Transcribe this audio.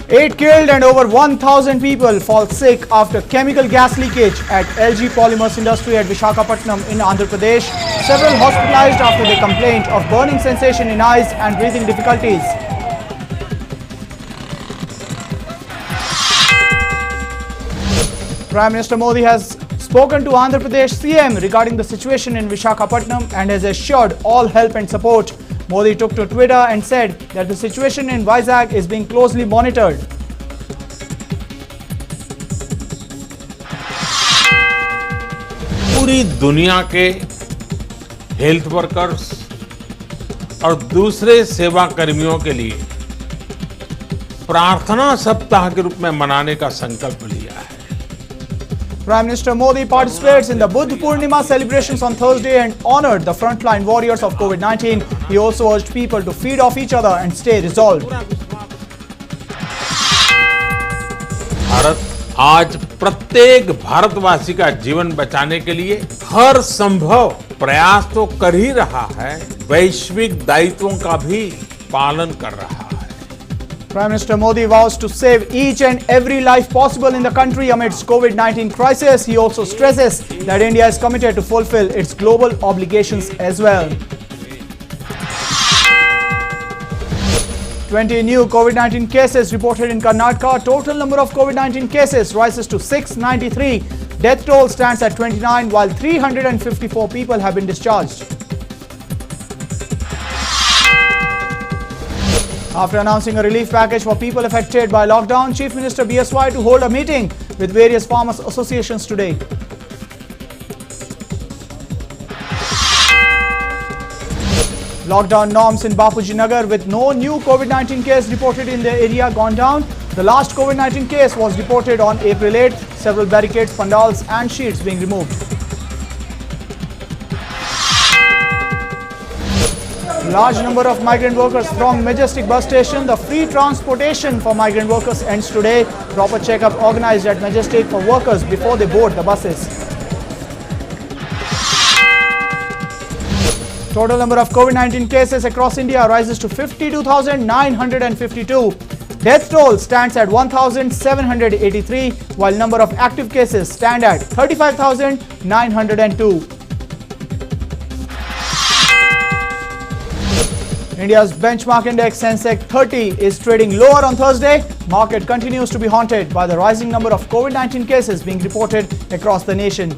8 killed and over 1,000 people fall sick after chemical gas leakage at LG Polymers Industry at Visakhapatnam in Andhra Pradesh. Several hospitalized after they complained of burning sensation in eyes and breathing difficulties. Prime Minister Modi has spoken to Andhra Pradesh CM regarding the situation in Visakhapatnam and has assured all help and support. Modi took to Twitter and said that the situation in Vizag is being closely monitored. पूरी दुनिया के health workers और दूसरे सेवा कर्मियों के लिए प्रार्थना सप्ताह के रूप में मनाने का संकल्प लिया है। Prime Minister Modi participates in the Buddha Purnima celebrations on Thursday and honored the frontline warriors of COVID-19. He also urged people to feed off each other and stay resolved. Bharat आज प्रत्येक भारतवासी का जीवन बचाने के लिए हर संभव प्रयास तो कर ही रहा है, वैश्विक दायित्वों का भी पालन कर रहा है। Prime Minister Modi vows to save each and every life possible in the country amidst COVID-19 crisis. He also stresses that India is committed to fulfill its global obligations as well. 20 new COVID-19 cases reported in Karnataka. Total number of COVID-19 cases rises to 693. Death toll stands at 29 while 354 people have been discharged. After announcing a relief package for people affected by lockdown, Chief Minister BSY to hold a meeting with various farmers associations today. Lockdown norms in Bapuji Nagar with no new COVID-19 case reported in the area gone down. The last COVID-19 case was reported on April 8th. Several barricades, pandals and sheets being removed. Large number of migrant workers from Majestic bus station. The free transportation for migrant workers ends today. Proper checkup organized at Majestic for workers before they board the buses. Total number of COVID-19 cases across India rises to 52,952. Death toll stands at 1,783, while number of active cases stand at 35,902. India's benchmark index Sensex 30 is trading lower on Thursday. Market continues to be haunted by the rising number of COVID-19 cases being reported across the nation.